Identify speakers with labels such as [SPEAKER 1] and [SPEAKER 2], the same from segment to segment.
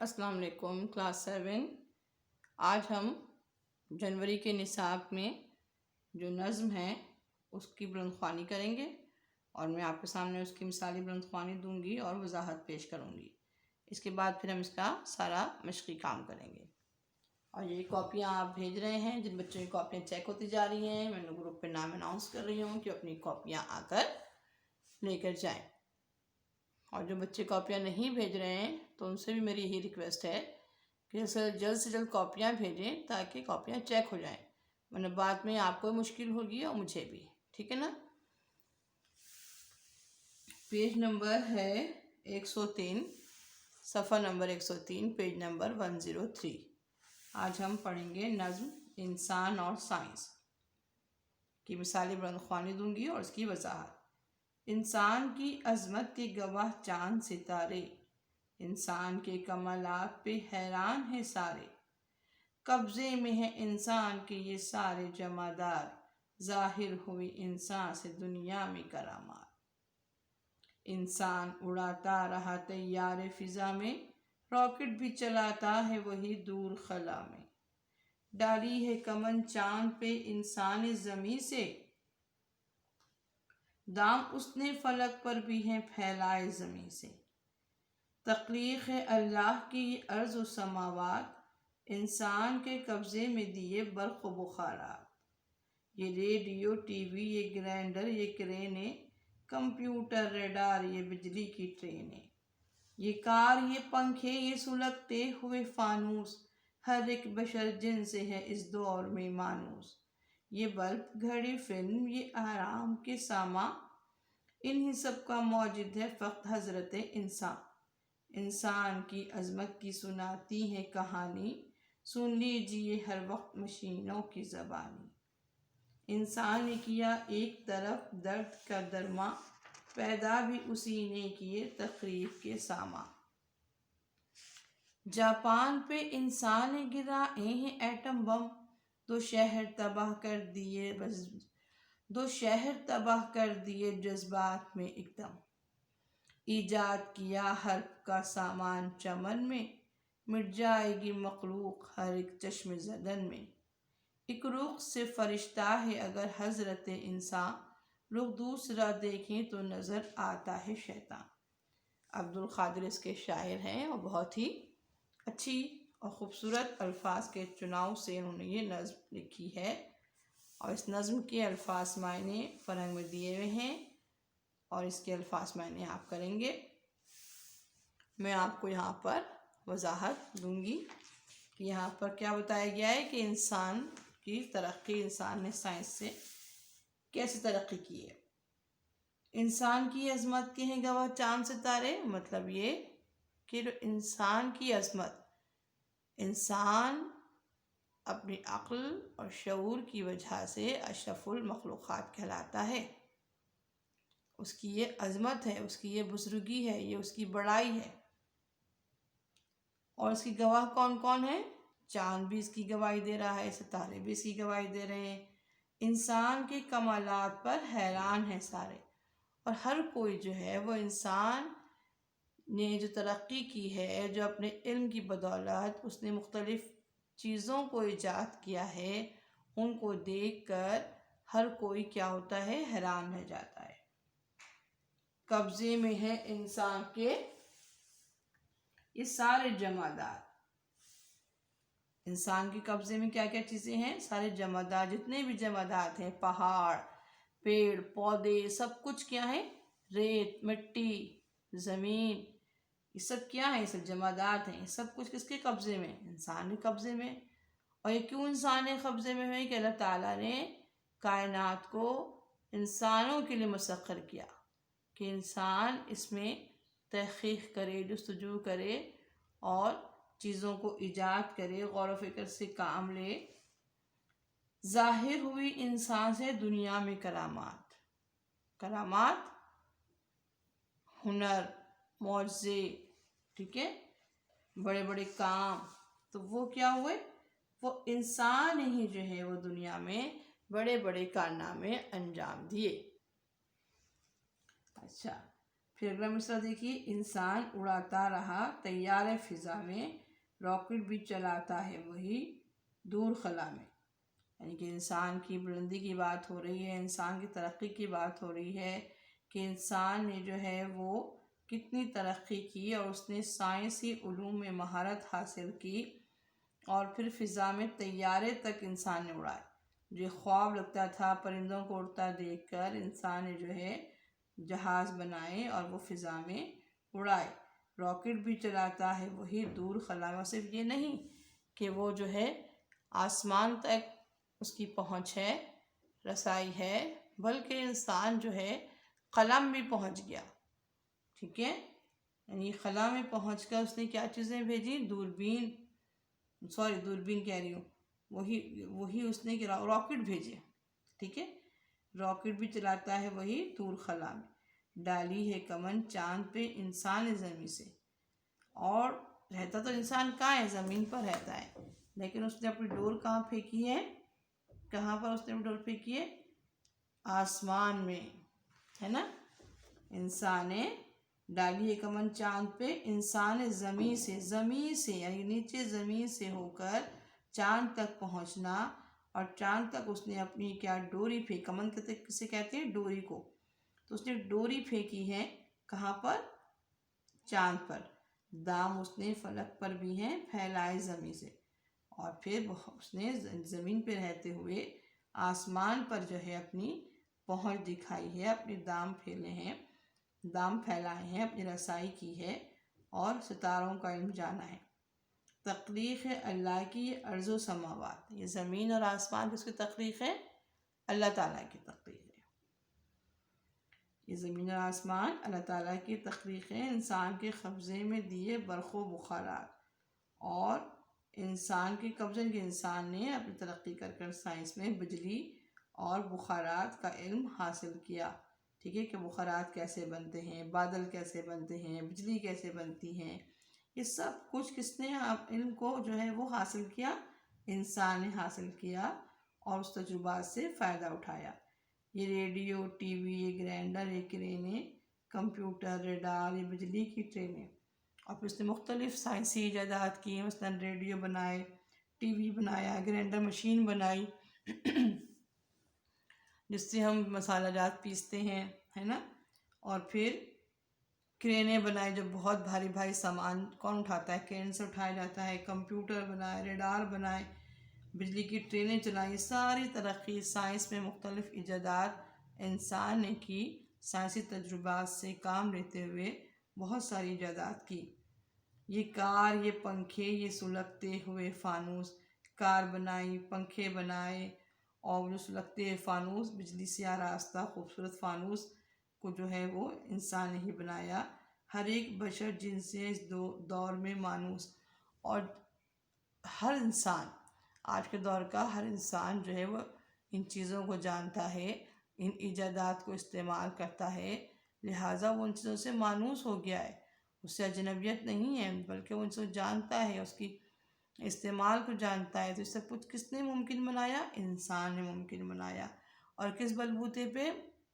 [SPEAKER 1] السلام علیکم کلاس 7۔ آج ہم جنوری کے نصاب میں جو نظم ہے اس کی بلند خوانی کریں گے، اور میں آپ کے سامنے اس کی مثالی بلند خوانی دوں گی اور وضاحت پیش کروں گی۔ اس کے بعد پھر ہم اس کا سارا مشقی کام کریں گے۔ اور یہ کاپیاں آپ بھیج رہے ہیں، جن بچوں کی کاپیاں چیک ہوتی جا رہی ہیں، میں نے گروپ پہ نام اناؤنس کر رہی ہوں کہ اپنی کاپیاں آ کر لے کر جائیں۔ اور جو بچے کاپیاں نہیں بھیج رہے ہیں تو ان سے بھی میری یہی ریکویسٹ ہے کہ جلد سے جلد کاپیاں بھیجیں تاکہ کاپیاں چیک ہو جائیں، ورنہ بعد میں آپ کو مشکل ہوگی اور مجھے بھی، ٹھیک ہے نا۔ پیج نمبر ہے 103، صفحہ نمبر 103، پیج نمبر 103۔ آج ہم پڑھیں گے نظم انسان اور سائنس کی مثالی بلند خوانی دوں گی اور اس کی وضاحت۔ انسان کی عظمت کے گواہ چاند ستارے، انسان کے کمالات پہ حیران ہے سارے، قبضے میں ہے انسان کے یہ سارے جمادات، ظاہر ہوئی انسان سے دنیا میں کرامات۔ انسان اڑاتا رہا طیار فضا میں، راکٹ بھی چلاتا ہے وہی دور خلا میں، ڈالی ہے کمن چاند پہ انسان زمیں سے، دام اس نے فلک پر بھی ہیں پھیلائے زمیں سے۔ تخلیق ہے اللہ کی یہ ارض و سماوات، انسان کے قبضے میں دیے برق و بخارات۔ یہ ریڈیو ٹی وی، یہ گرائنڈر، یہ کرینے، کمپیوٹر ریڈار، یہ بجلی کی ٹرینیں، یہ کار، یہ پنکھے، یہ سلگتے ہوئے فانوس، ہر ایک بشر جن سے ہے اس دور میں مانوس۔ یہ بلب، گھڑی، فلم، یہ آرام کے سامان، انہی سب کا موجد ہے فقط حضرت انسان۔ انسان کی عظمت کی سناتی ہے کہانی، سن لیجئے ہر وقت مشینوں کی زبانی۔ انسان نے کیا ایک طرف درد کا درماں، پیدا بھی اسی نے کیے تخریب کے سامان۔ جاپان پہ انسان نے گرائے ہیں ایٹم بم، دو شہر تباہ کر دیے جذبات میں ایک دم۔ ایجاد کیا حرب کا سامان چمن میں، مٹ جائے گی مخلوق ہر ایک چشم زدن میں۔ ایک رخ سے فرشتہ ہے اگر حضرت انسان، رخ دوسرا دیکھیں تو نظر آتا ہے شیطان۔ عبدالقادر اس کے شاعر ہیں اور بہت ہی اچھی اور خوبصورت الفاظ کے چناؤ سے انہوں نے یہ نظم لکھی ہے، اور اس نظم کے الفاظ معنی فرنگ میں دیے ہوئے ہیں اور اس کے الفاظ معنی آپ کریں گے۔ میں آپ کو یہاں پر وضاحت دوں گی کہ یہاں پر کیا بتایا گیا ہے کہ انسان کی ترقی، انسان نے سائنس سے کیسے ترقی کی ہے۔ انسان کی عظمت کے ہیں گواہ چاند ستارے، مطلب یہ کہ انسان کی عظمت، انسان اپنی عقل اور شعور کی وجہ سے اشرف المخلوقات کہلاتا ہے۔ اس کی یہ عظمت ہے، اس کی یہ بزرگی ہے، یہ اس کی بڑائی ہے۔ اور اس کی گواہ کون کون ہے؟ چاند بھی اس کی گواہی دے رہا ہے، ستارے بھی اس کی گواہی دے رہے ہیں۔ انسان کے کمالات پر حیران ہیں سارے، اور ہر کوئی جو ہے وہ انسان نے جو ترقی کی ہے، جو اپنے علم کی بدولت اس نے مختلف چیزوں کو ایجاد کیا ہے، ان کو دیکھ کر ہر کوئی کیا ہوتا ہے؟ حیران رہ جاتا ہے۔ قبضے میں ہے انسان کے یہ سارے جمادات، انسان کے قبضے میں کیا کیا چیزیں ہیں؟ سارے جمادات، جتنے بھی جمادات ہیں، پہاڑ، پیڑ، پودے، سب کچھ کیا ہے؟ ریت، مٹی، زمین، یہ سب کیا ہے؟ یہ سب جمادات ہیں۔ یہ سب کچھ کس کے قبضے میں؟ انسان کے قبضے میں۔ اور یہ کیوں انسان کے قبضے میں ہے؟ کہ اللہ تعالیٰ نے کائنات کو انسانوں کے لیے مسخر کیا کہ انسان اس میں تحقیق کرے، جستجو کرے اور چیزوں کو ایجاد کرے، غور و فکر سے کام لے۔ ظاہر ہوئی انسان سے دنیا میں کرامات، کرامات ہنر، معجزے، ٹھیک ہے، بڑے بڑے کام، تو وہ کیا ہوئے؟ وہ انسان ہی جو ہے وہ دنیا میں بڑے بڑے کارنامے انجام دیے۔ اچھا، پھر اگلا مصرع دیکھیے، انسان اڑاتا رہا طیارے فضا میں، راکٹ بھی چلاتا ہے وہی دور خلا میں۔ یعنی کہ انسان کی بلندی کی بات ہو رہی ہے، انسان کی ترقی کی بات ہو رہی ہے کہ انسان نے جو ہے وہ کتنی ترقی کی اور اس نے سائنسی علوم میں مہارت حاصل کی، اور پھر فضا میں طیارے تک انسان نے اڑائے۔ جو خواب لگتا تھا پرندوں کو اڑتا دیکھ کر، انسان نے جو ہے جہاز بنائے اور وہ فضا میں اڑائے، راکٹ بھی چلاتا ہے وہی دور خلا میں۔ صرف یہ نہیں کہ وہ جو ہے آسمان تک اس کی پہنچ ہے، رسائی ہے، بلکہ انسان جو ہے قلم بھی پہنچ گیا، ٹھیک ہے؟ یعنی خلا میں پہنچ کر اس نے کیا چیزیں بھیجی؟ دوربین کہہ رہی ہوں، وہی اس نے راکٹ بھیجے، ٹھیک ہے؟ راکٹ بھی چلاتا ہے وہی دور خلا میں، ڈالی ہے کمن چاند پہ انسان زمین سے۔ اور رہتا تو انسان کہاں ہے؟ زمین پر رہتا ہے، لیکن اس نے اپنی ڈور کہاں پھینکی ہے؟ کہاں پر اس نے ڈور پھینکی ہے؟ آسمان میں، ہے نا؟ انسان نے ڈالی ہے کمن چاند پہ انسان زمین سے یعنی نیچے زمین سے ہو کر چاند تک پہنچنا، اور چاند تک اس نے اپنی کیا ڈوری پھینکی، کمن کسے کہتے ہیں؟ ڈوری کو۔ تو اس نے ڈوری پھینکی ہے کہاں پر؟ چاند پر۔ دام اس نے فلک پر بھی ہیں پھیلائے زمین سے، اور پھر اس نے زمین پہ رہتے ہوئے آسمان پر جو ہے اپنی پہنچ دکھائی ہے، اپنے دام پھیلے ہیں، دام پھیلائے ہیں، اپنی رسائی کی ہے اور ستاروں کا علم جانا ہے۔ تخلیق ہے اللہ کی ارض و سماوات، یہ زمین اور آسمان کس کی تخلیق ہے؟ اللہ تعالیٰ کی تخلیق ہے۔ یہ زمین اور آسمان اللہ تعالیٰ کی تخلیق ہے، انسان کے قبضے میں دیے برق و بخارات، اور انسان کے قبضے کے انسان نے اپنی ترقی کر سائنس میں بجلی اور بخارات کا علم حاصل کیا، ٹھیک ہے؟ کہ بخارات کیسے بنتے ہیں، بادل کیسے بنتے ہیں، بجلی کیسے بنتی ہیں، یہ سب کچھ کس نے علم کو جو ہے وہ حاصل کیا؟ انسان نے حاصل کیا، اور اس تجربات سے فائدہ اٹھایا۔ یہ ریڈیو، ٹی وی، یہ گرائنڈر، یہ کرینیں، کمپیوٹر، ریڈار، یہ بجلی کی ٹرینیں، اور پھر اس نے مختلف سائنسی ایجادات کی، مثلاً ریڈیو بنائے، ٹی وی بنایا، گرائنڈر مشین بنائی جس سے ہم مسالہ جات پیستے ہیں، ہے نا؟ اور پھر کرینیں بنائے، جو بہت بھاری بھاری سامان کون اٹھاتا ہے؟ کرین سے اٹھایا جاتا ہے۔ کمپیوٹر بنائے، ریڈار بنائے، بجلی کی ٹرینیں چلائی، ساری ترقی سائنس میں مختلف ایجادات انسان نے کی، سائنسی تجربات سے کام لیتے ہوئے بہت ساری ایجادات کی۔ یہ کار، یہ پنکھے، یہ سلگتے ہوئے فانوس، کار بنائی، پنکھے بنائے، اور جو سلگتے ہوئے فانوس، بجلی سے آراستہ خوبصورت فانوس کو جو ہے وہ انسان نے ہی بنایا۔ ہر ایک بشر جن سے اس دور میں مانوس، اور ہر انسان، آج کے دور کا ہر انسان جو ہے وہ ان چیزوں کو جانتا ہے، ان ایجادات کو استعمال کرتا ہے، لہٰذا وہ ان چیزوں سے مانوس ہو گیا ہے، اس سے اجنبیت نہیں ہے، بلکہ وہ ان سے جانتا ہے، اس کی استعمال کو جانتا ہے۔ تو اس سے کچھ کس نے ممکن بنایا؟ انسان نے ممکن بنایا، اور کس بلبوتے پہ؟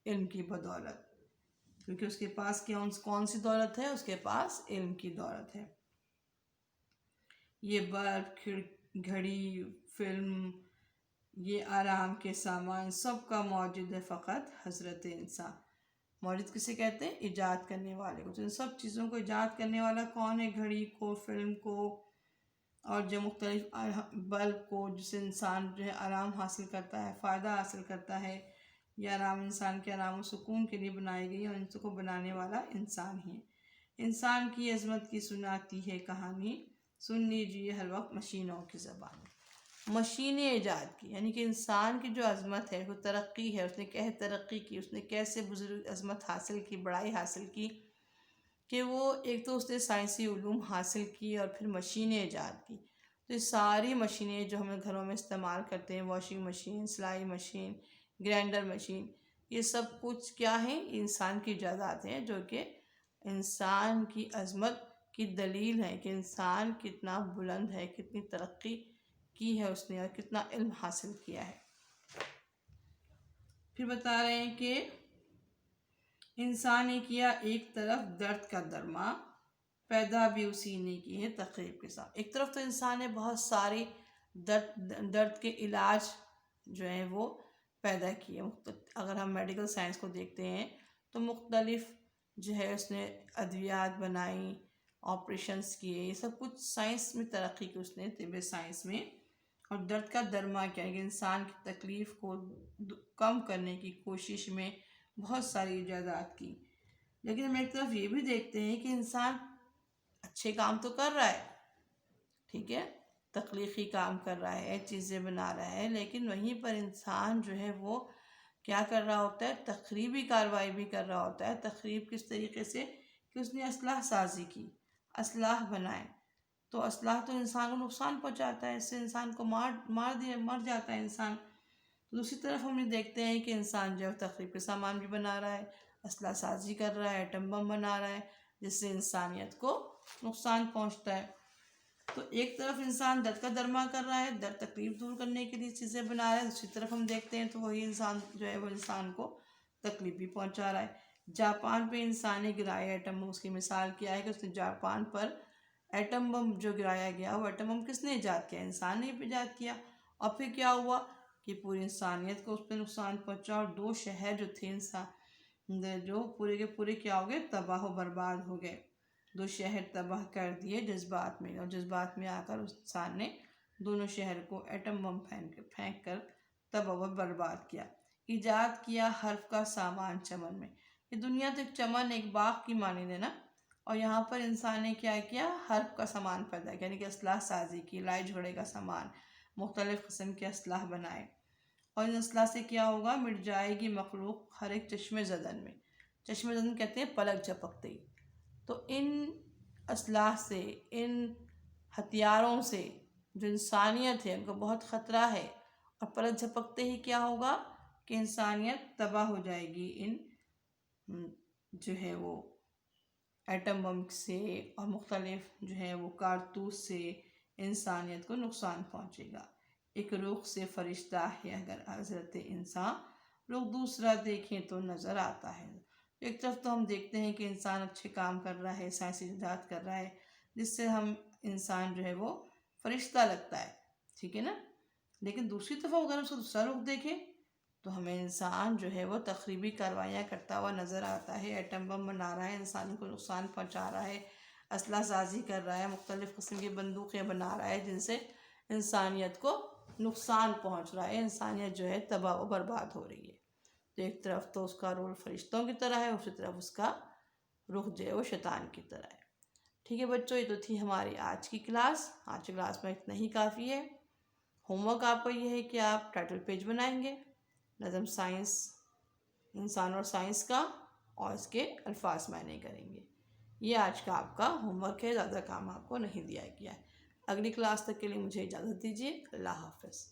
[SPEAKER 1] علم کی بدولت، کیونکہ اس کے پاس کون سی دولت ہے؟ اس کے پاس علم کی دولت ہے۔ یہ بلب، گھڑی، فلم، یہ آرام کے سامان، سب کا موجود ہے فقط حضرت انسان۔ موجود کسے کہتے ہیں؟ ایجاد کرنے والے کو۔ تو ان سب چیزوں کو ایجاد کرنے والا کون ہے؟ گھڑی کو، فلم کو، اور جو مختلف بلب کو، جس سے انسان جو ہے آرام حاصل کرتا ہے، فائدہ حاصل کرتا ہے۔ یہ آرام انسان کے آرام و سکون کے لیے بنائی گئی، اور ان کو بنانے والا انسان ہی ہے۔ انسان کی عظمت کی سناتی ہے کہانی، سن لیجیے ہر وقت مشینوں کی زبان میں۔ مشینیں ایجاد کی، یعنی کہ انسان کی جو عظمت ہے، وہ ترقی ہے، اس نے کیسے ترقی کی، اس نے کیسے بزرگ عظمت حاصل کی، بڑائی حاصل کی، کہ وہ ایک تو اس نے سائنسی علوم حاصل کی، اور پھر مشینیں ایجاد کی۔ تو یہ ساری مشینیں جو ہم گھروں میں استعمال کرتے ہیں، واشنگ مشین، سلائی مشین، گرائنڈر مشین، یہ سب کچھ کیا ہیں؟ انسان کی ایجادات ہیں، جو کہ انسان کی عظمت کی دلیل ہے، کہ انسان کتنا بلند ہے، کتنی ترقی کی ہے اس نے، اور کتنا علم حاصل کیا ہے۔ پھر بتا رہے ہیں کہ انسان نے کیا ایک طرف درد کا درما، پیدا بھی اسی نے کی ہے تقریب کے ساتھ۔ ایک طرف تو انسان نے بہت سارے درد کے علاج جو ہیں وہ پیدا کیے۔ اگر ہم میڈیکل سائنس کو دیکھتے ہیں تو مختلف جو ہے اس نے ادویات بنائی، آپریشنس کیے، یہ سب کچھ سائنس میں ترقی کی اس نے، طب سائنس میں۔ اور درد کا درما کیا ہے کہ انسان کی تکلیف کو کم کرنے کی کوشش میں بہت ساری ایجادات کی۔ لیکن ہم ایک طرف یہ بھی دیکھتے ہیں کہ انسان اچھے کام تو کر رہا ہے، ٹھیک ہے، تخلیقی کام کر رہا ہے، چیزیں بنا رہا ہے، لیکن وہیں پر انسان جو ہے وہ کیا کر رہا ہوتا ہے، تخریبی کارروائی بھی کر رہا ہوتا ہے۔ تخریب کس طریقے سے کہ اس نے اسلحہ سازی کی، اسلحہ بنائے، تو اسلحہ تو انسان کو نقصان پہنچاتا ہے، اس سے انسان کو مر جاتا ہے انسان۔ دوسری طرف ہم یہ دیکھتے ہیں کہ انسان جو ہے تخریب کے سامان بھی بنا رہا ہے، اسلحہ سازی کر رہا ہے، ایٹم بم بنا رہا ہے، جس سے انسانیت کو نقصان پہنچتا ہے۔ تو ایک طرف انسان درد کا درما کر رہا ہے، درد تکلیف دور کرنے کے لیے چیزیں بنا رہا ہے، دوسری طرف ہم دیکھتے ہیں تو وہی انسان جو ہے وہ انسان کو تکلیف بھی پہنچا رہا ہے۔ جاپان پہ انسان نے گرایا ایٹم بم، اس کی مثال کیا ہے کہ اس نے جاپان پر ایٹم بم جو گرایا گیا، وہ ایٹم بم کس نے ایجاد کیا؟ انسان نے ایجاد کیا۔ اور پھر کیا ہوا کہ پوری انسانیت کو اس پہ نقصان پہنچا، اور 2 شہر جو تھے جو پورے کے پورے کیا ہو گئے، تباہ و برباد ہو گئے۔ 2 شہر تباہ کر دیے جذبات میں، اور جذبات میں آ کر اس انسان نے دونوں شہر کو ایٹم بم پھینک کر تباہ و برباد کیا۔ ایجاد کیا حرف کا سامان چمن میں۔ یہ دنیا تو ایک چمن، ایک باغ کی مانند ہے نا، اور یہاں پر انسان نے کیا کیا، حرف کا سامان پیدا کیا، یعنی کہ اسلحہ سازی کی، لڑائی جھگڑے کا سامان، مختلف قسم کے اسلحہ بنائے۔ اور ان اسلحہ سے کیا ہوگا، مٹ جائے گی مخلوق ہر ایک چشم زدن میں۔ چشم زدن کہتے ہیں پلک جھپکتے ہی۔ تو ان اسلحہ سے، ان ہتھیاروں سے جو انسانیت ہے ان کو بہت خطرہ ہے، اور پلک جھپکتے ہی کیا ہوگا کہ انسانیت تباہ ہو جائے گی ان جو ہے وہ ایٹم بم سے، اور مختلف جو ہے وہ کارتوس سے انسانیت کو نقصان پہنچے گا۔ ایک رخ سے فرشتہ ہے اگر حضرت انسان، لوگ دوسرا دیکھیں تو نظر آتا ہے۔ ایک طرف تو ہم دیکھتے ہیں کہ انسان اچھے کام کر رہا ہے، سائنسی ایجاد کر رہا ہے، جس سے ہم انسان جو ہے وہ فرشتہ لگتا ہے، ٹھیک ہے نا۔ لیکن دوسری طرف اگر ہم اس کا دوسرا رخ دیکھیں تو ہمیں انسان جو ہے وہ تخریبی کارروائیاں کرتا ہوا نظر آتا ہے، ایٹم بم بنا رہا ہے، انسان کو نقصان پہنچا رہا ہے، اسلحہ سازی کر رہا ہے، مختلف قسم کی بندوقیں بنا رہا ہے، جن سے انسانیت کو نقصان پہنچ رہا ہے، انسانیت جو ہے تباہ و برباد ہو رہی ہے۔ تو ایک طرف تو اس کا رول فرشتوں کی طرح ہے، دوسری طرف اس کا رخ جو ہے وہ شیطان کی طرح ہے۔ ٹھیک ہے بچوں، یہ تو تھی ہماری آج کی کلاس۔ آج کی کلاس میں اتنا ہی کافی ہے۔ ہوم ورک آپ کا یہ ہے کہ آپ ٹائٹل پیج بنائیں گے، نظم سائنس، انسان اور سائنس کا، اور اس کے الفاظ معنی کریں گے۔ یہ آج کا آپ کا ہوم ورک ہے، زیادہ کام آپ کو نہیں دیا گیا ہے۔ اگلی کلاس تک کے لیے مجھے اجازت دیجیے۔ اللہ حافظ۔